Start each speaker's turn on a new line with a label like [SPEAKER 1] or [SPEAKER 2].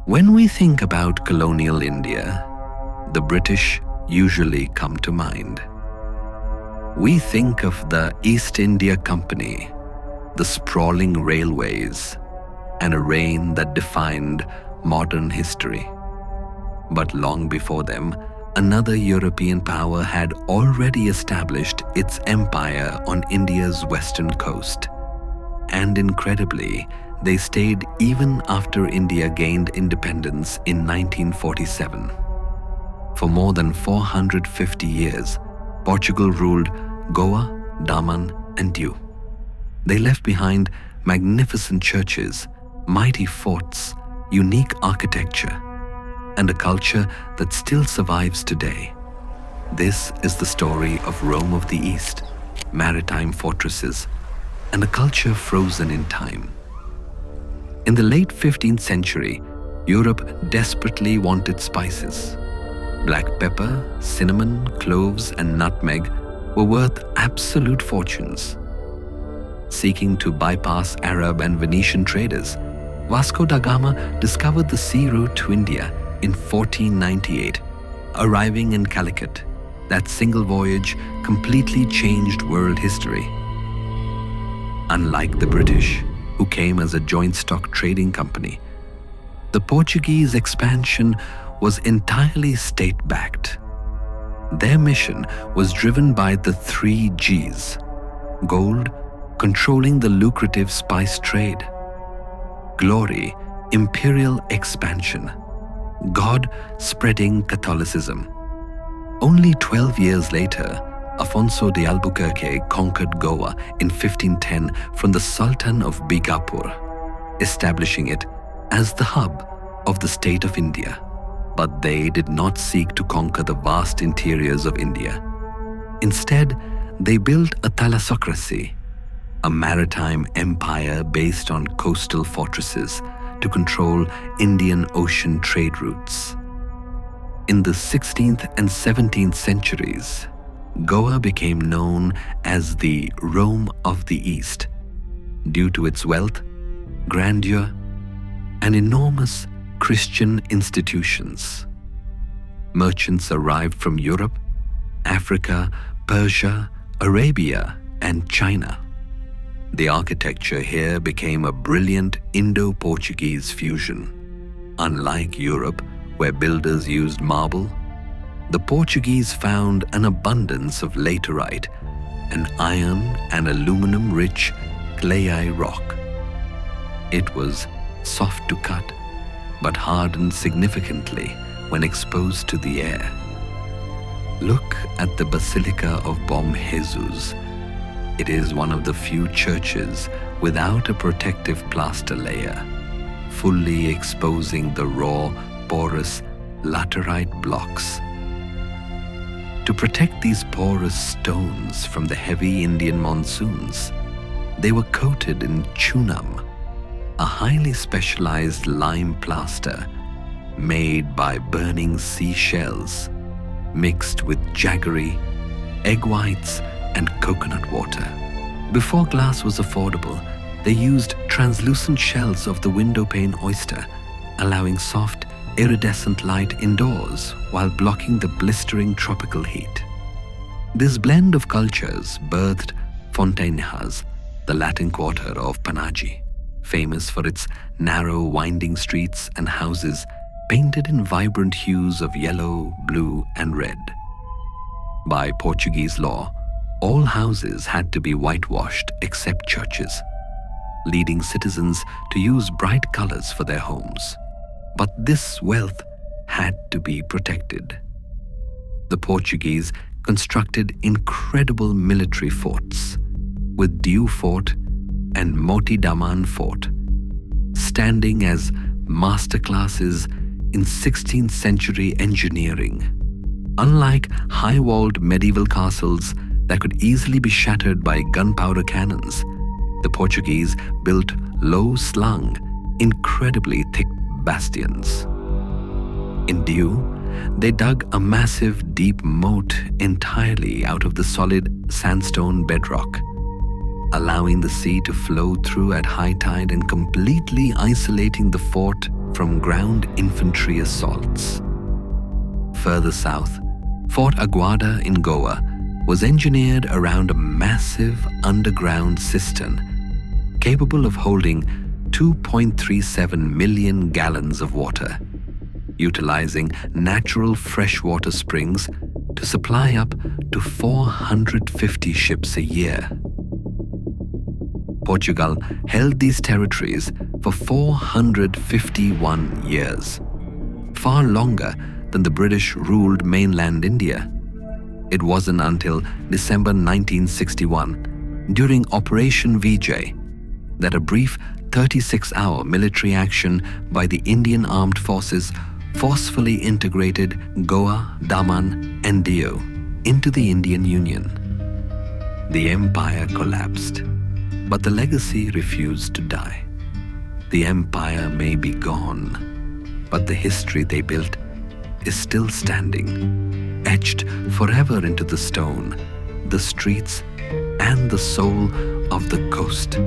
[SPEAKER 1] When we think about colonial India, the British usually come to mind. We think of the East India Company, the sprawling railways, and a reign that defined modern history. But long before them, another European power had already established its empire on India's western coast. And incredibly, they stayed even after India gained independence in 1947. For more than 450 years, Portugal ruled Goa, Daman, and Diu. They left behind magnificent churches, mighty forts, unique architecture, and a culture that still survives today. This is the story of Rome of the East, maritime fortresses, and a culture frozen in time. In the late 15th century, Europe desperately wanted spices. Black pepper, cinnamon, cloves, and nutmeg were worth absolute fortunes. Seeking to bypass Arab and Venetian traders, Vasco da Gama discovered the sea route to India in 1498, arriving in Calicut. That single voyage completely changed world history. Unlike the British, who came as a joint stock trading company, the Portuguese expansion was entirely state-backed. Their mission was driven by the 3 Gs: gold, controlling the lucrative spice trade; glory, imperial expansion; God, spreading Catholicism. Only 12 years later, Afonso de Albuquerque conquered Goa in 1510 from the Sultan of Bigapur, establishing it as the hub of the state of India. But they did not seek to conquer the vast interiors of India. Instead, they built a Thalassocracy, a maritime empire based on coastal fortresses to control Indian Ocean trade routes. In the 16th and 17th centuries, Goa became known as the Rome of the East due to its wealth, grandeur, and enormous Christian institutions. Merchants arrived from Europe, Africa, Persia, Arabia, and China. The architecture here became a brilliant Indo-Portuguese fusion. Unlike Europe, where builders used marble, the Portuguese found an abundance of laterite, an iron and aluminum-rich clayey rock. It was soft to cut, but hardened significantly when exposed to the air. Look at the Basilica of Bom Jesus. It is one of the few churches without a protective plaster layer, fully exposing the raw, porous laterite blocks. To protect these porous stones from the heavy Indian monsoons, they were coated in chunam, a highly specialized lime plaster made by burning seashells, mixed with jaggery, egg whites, and coconut water. Before glass was affordable, they used translucent shells of the windowpane oyster, allowing soft, iridescent light indoors while blocking the blistering tropical heat. This blend of cultures birthed Fontainhas, the Latin quarter of Panaji, famous for its narrow, winding streets and houses painted in vibrant hues of yellow, blue, and red. By Portuguese law, all houses had to be whitewashed except churches, leading citizens to use bright colors for their homes. But this wealth had to be protected. The Portuguese constructed incredible military forts, with Diu Fort and Daman Fort standing as masterclasses in 16th century engineering. Unlike high-walled medieval castles that could easily be shattered by gunpowder cannons, the Portuguese built low-slung, incredibly thick bastions. In Diu, they dug a massive deep moat entirely out of the solid sandstone bedrock, allowing the sea to flow through at high tide and completely isolating the fort from ground infantry assaults. Further south, Fort Aguada in Goa was engineered around a massive underground cistern capable of holding 2.37 million gallons of water, utilizing natural freshwater springs to supply up to 450 ships a year. Portugal held these territories for 451 years, far longer than the British ruled mainland India. It wasn't until December 1961, during Operation Vijay, that a brief 36-hour military action by the Indian Armed Forces forcefully integrated Goa, Daman, and Diu into the Indian Union. The empire collapsed, but the legacy refused to die. The empire may be gone, but the history they built is still standing, etched forever into the stone, the streets, and the soul of the coast.